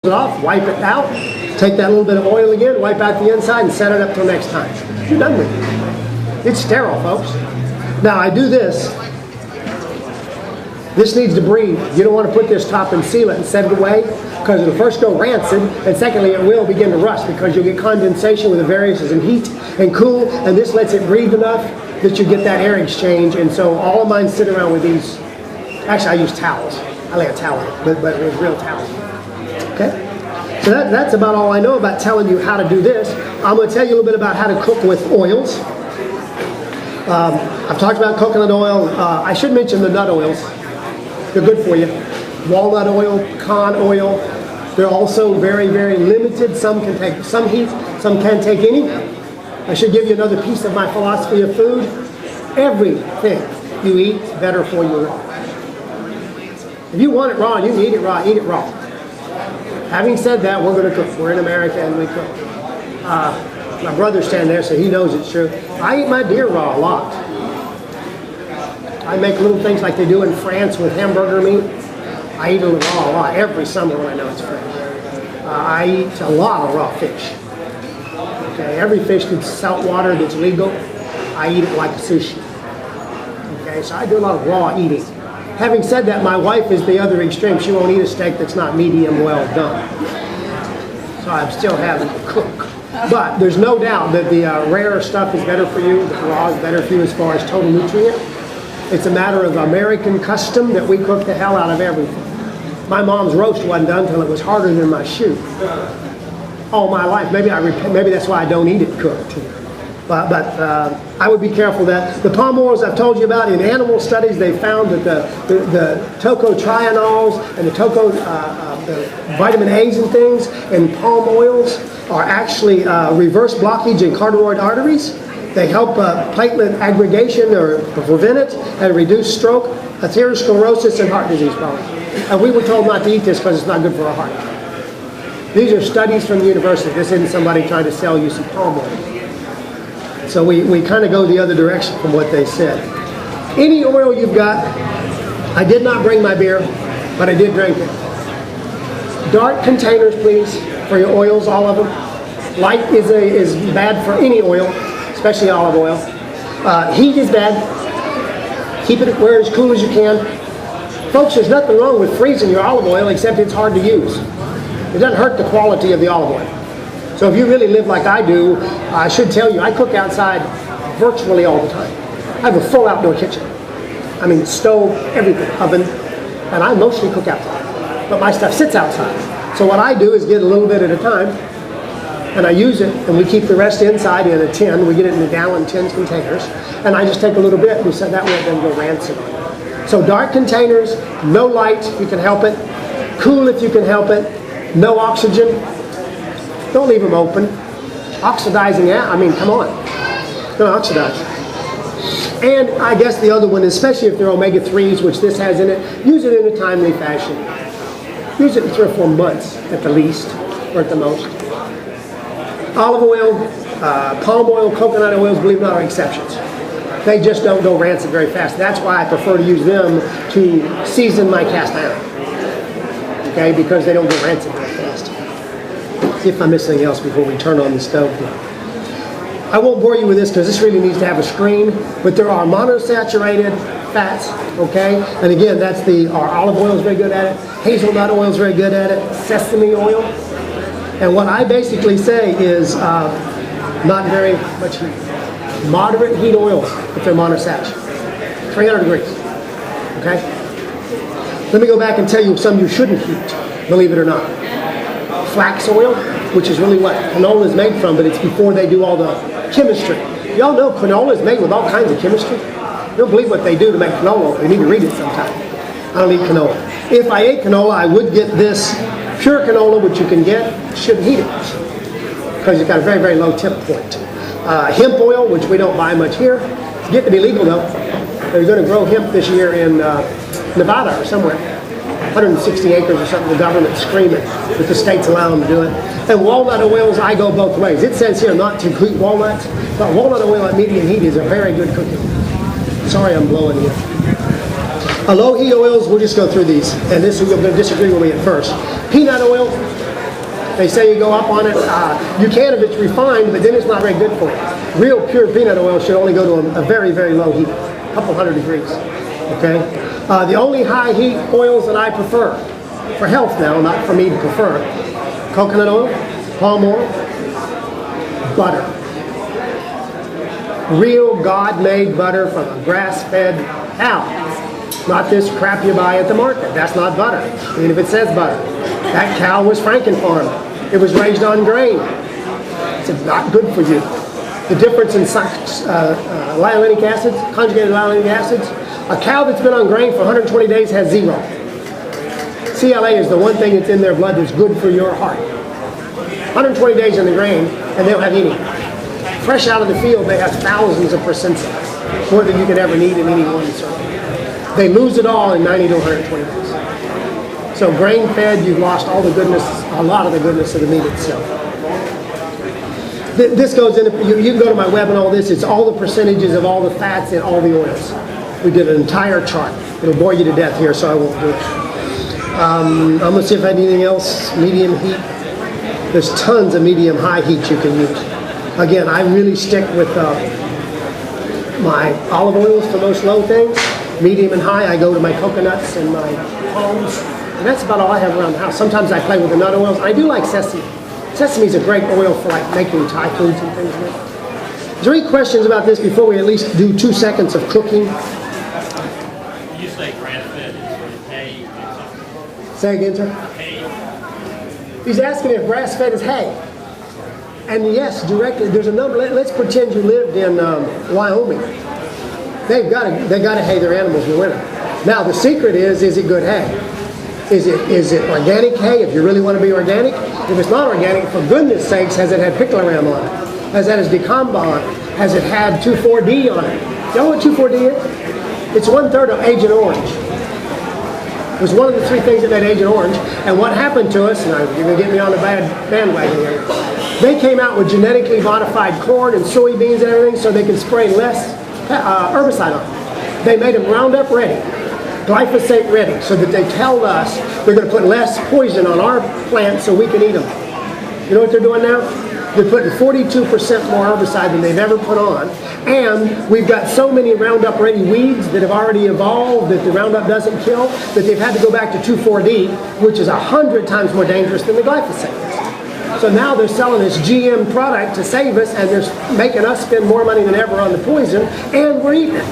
it off, wipe it out, take that little bit of oil again, wipe out the inside, and set it up till next time. You're done with it. It's sterile, folks. Now, I do this. This needs to breathe. You don't want to put this top and seal it and set it away, because it'll first go rancid, and secondly, it will begin to rust because you'll get condensation with the variances in heat and cool, and this lets it breathe enough that you get that air exchange. And so all of mine sit around with these. Actually, I use towels. I lay a towel in it, but it was real towels. Okay? So that's about all I know about telling you how to do this. I'm going to tell you a little bit about how to cook with oils. I've talked about coconut oil. I should mention the nut oils. They're good for you. Walnut oil, pecan oil. They're also very, very limited. Some can take some heat, some can't take any. I should give you another piece of my philosophy of food. Everything you eat is better for you raw. If you want it raw and you can eat it raw, eat it raw. Having said that, we're going to cook. We're in America and we cook. My brother's standing there, so he knows it's true. I eat my deer raw a lot. I make little things like they do in France with hamburger meat. I eat it raw a lot every summer when I know it's fresh. I eat a lot of raw fish. Okay, every fish that's salt water that's legal, I eat it like a sushi. Okay, so I do a lot of raw eating. Having said that, my wife is the other extreme. She won't eat a steak that's not medium well done. So I'm still having to cook. But there's no doubt that the rare stuff is better for you. The raw is better for you as far as total nutrient. It's a matter of American custom that we cook the hell out of everything. My mom's roast wasn't done until it was harder than my shoe. All my life. Maybe that's why I don't eat it cooked. But I would be careful that the palm oils I've told you about, in animal studies, they found that the tocotrienols and the vitamin A's and things in palm oils are actually reverse blockage in carotid arteries. They help platelet aggregation or prevent it and reduce stroke, atherosclerosis, and heart disease problems. And we were told not to eat this because it's not good for our heart. These are studies from the university. This isn't somebody trying to sell you some palm oil. So we kind of go the other direction from what they said. Any oil you've got, I did not bring my beer, but I did drink it. Dark containers, please, for your oils, all of them. Light is bad for any oil, especially olive oil. Heat is bad. Keep it where as cool as you can. Folks, there's nothing wrong with freezing your olive oil, except it's hard to use. It doesn't hurt the quality of the olive oil. So if you really live like I do, I should tell you, I cook outside virtually all the time. I have a full outdoor kitchen. I mean, stove, everything, oven, and I mostly cook outside. But my stuff sits outside. So what I do is get a little bit at a time, and I use it, and we keep the rest inside in a tin. We get it in the gallon tins containers, and I just take a little bit, and so that way it doesn't go rancid. So dark containers, no light if you can help it, cool if you can help it, no oxygen. Don't leave them open. Oxidizing out, I mean, come on. It's going to oxidize. And I guess the other one, especially if they're omega-3s, which this has in it, use it in a timely fashion. Use it in 3 or 4 months at the least, or at the most. Olive oil, palm oil, coconut oils, believe it or not, are exceptions. They just don't go rancid very fast. That's why I prefer to use them to season my cast iron. Okay, because they don't go rancid very fast. See if I miss anything else before we turn on the stove. I won't bore you with this because this really needs to have a screen, but there are monosaturated fats, okay? And again, that's our olive oil is very good at it, hazelnut oil is very good at it, sesame oil. And what I basically say is not very much heat. Moderate heat oils if they're monosaturated. 300 degrees, okay? Let me go back and tell you some you shouldn't heat, believe it or not. Flax oil, which is really what canola is made from, but it's before they do all the chemistry. Y'all know canola is made with all kinds of chemistry. You don't believe what they do to make canola. You need to read it sometime. I don't eat canola. If I ate canola, I would get this pure canola, which you can get. Shouldn't heat it because it's got a very, very low temp point. Hemp oil, which we don't buy much here. It's getting to be legal though. They're going to grow hemp this year in Nevada or somewhere. 160 acres or something, the government's screaming that the states allow them to do it. And walnut oils, I go both ways. It says here not to heat walnuts, but walnut oil at medium heat is a very good cooking. Sorry I'm blowing you. Low heat oils, we'll just go through these. And this, you're going to disagree with me at first. Peanut oil, They say you go up on it. You can if it's refined, but then it's not very good for you. Real pure peanut oil should only go to a very, very low heat, a couple hundred degrees. Okay. The only high heat oils that I prefer, for health now, not for me to prefer, coconut oil, palm oil, butter. Real God-made butter from a grass-fed cow. Not this crap you buy at the market. That's not butter, even if it says butter. That cow was Frankenfarmed. It was raised on grain. It's not good for you. The difference in linolenic acids, conjugated linolenic acids, a cow that's been on grain for 120 days has 0. CLA is the one thing that's in their blood that's good for your heart. 120 days in the grain, and they don't have any. Fresh out of the field, they have thousands of percents, more than you could ever need in any one serving. They lose it all in 90 to 120 days. So grain-fed, you've lost all the goodness, a lot of the goodness of the meat itself. This goes in, you can go to my web and all this, it's all the percentages of all the fats and all the oils. We did an entire chart. It'll bore you to death here, so I won't do it. I'm going to see if I need anything else. Medium heat. There's tons of medium high heat you can use. Again, I really stick with my olive oils for most low things. Medium and high, I go to my coconuts and my palms. And that's about all I have around the house. Sometimes I play with the nut oils. I do like sesame. Sesame is a great oil for like making Thai foods and things like that. Is there any questions about this before we at least do 2 seconds of cooking? You say grass-fed, is hay? Say again, sir? Hay. He's asking if grass-fed is hay. And yes, directly, there's a number. Let's pretend you lived in Wyoming. They got to hay their animals in the winter. Now the secret is it good hay? Is it organic hay? If you really want to be organic, if it's not organic, for goodness sakes, has it had picloram on it? Has that dicamba on it? Has it had 2,4-D on it? You know what 2,4-D is? It's 1/3 of Agent Orange. It was one of the 3 things that made Agent Orange. And what happened to us, and you're going to get me on the bad bandwagon here, they came out with genetically modified corn and soybeans and everything so they could spray less herbicide on it. They made them Roundup ready, glyphosate ready, so that they tell us they're going to put less poison on our plants so we can eat them. You know what they're doing now? They're putting 42% more herbicide than they've ever put on. And we've got so many Roundup ready weeds that have already evolved that the Roundup doesn't kill, that they've had to go back to 2,4-D, which is 100 times more dangerous than the glyphosate. So now they're selling this GM product to save us, and they're making us spend more money than ever on the poison, and we're eating it.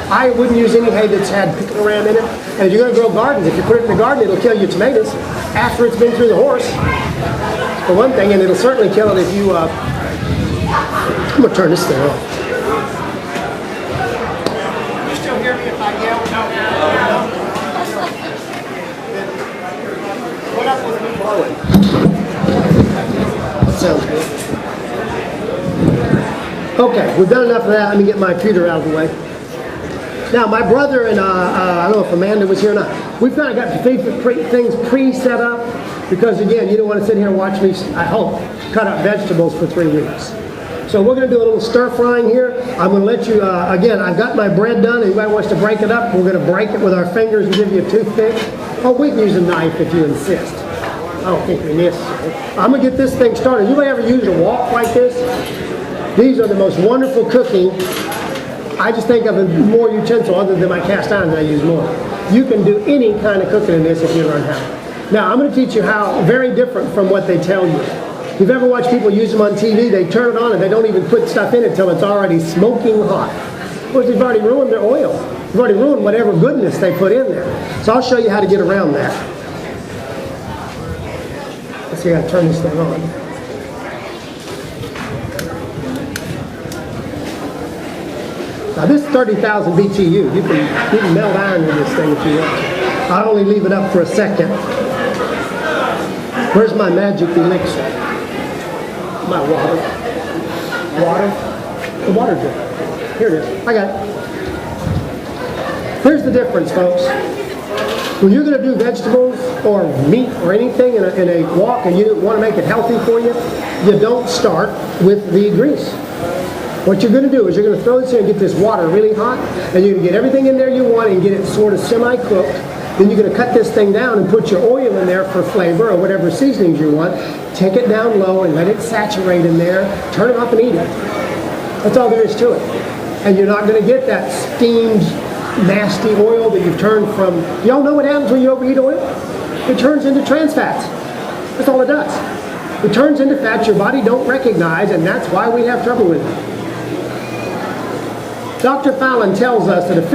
I wouldn't use any hay that's had picloram in it. And if you're going to grow gardens, if you put it in the garden, it'll kill your tomatoes after it's been through the horse, for one thing, and it'll certainly kill it if you... I'm going to turn this thing off. Can you still hear me if I yell? No. What up with me blowing? Sounds good. Okay, we've done enough of that. Let me get my pewter out of the way. Now, my brother and I don't know if Amanda was here or not, we've kind of got things pre-set up because, again, you don't want to sit here and watch me, I hope, cut up vegetables for 3 weeks. So we're going to do a little stir frying here. I'm going to let you, again, I've got my bread done. Anybody wants to break it up, we're going to break it with our fingers and give you a toothpick. Oh, we can use a knife if you insist. I don't think we necessary. I'm going to get this thing started. Anybody ever used a wok like this? These are the most wonderful cooking. I just think of a more utensil other than my cast irons I use more. You can do any kind of cooking in this if you learn how. Now, I'm going to teach you how, very different from what they tell you. If you've ever watched people use them on TV, they turn it on and they don't even put stuff in it until it's already smoking hot. Of course, they've already ruined their oil. They've already ruined whatever goodness they put in there. So I'll show you how to get around that. Let's see how to turn this thing on. Now this is 30,000 BTU. You can melt iron with this thing if you want. I'll only leave it up for a second. Where's my magic elixir? My water. The water drip. Here it is. I got it. Here's the difference, folks. When you're going to do vegetables or meat or anything in a wok and you want to make it healthy for you, you don't start with the grease. What you're going to do is you're going to throw this in and get this water really hot, and you can get everything in there you want and get it sort of semi-cooked. Then you're going to cut this thing down and put your oil in there for flavor or whatever seasonings you want. Take it down low and let it saturate in there. Turn it off and eat it. That's all there is to it. And you're not going to get that steamed, nasty oil that you've turned from. Y'all know what happens when you overeat oil? It turns into trans fats. That's all it does. It turns into fats your body don't recognize, and that's why we have trouble with it. Dr. Fallon tells us that a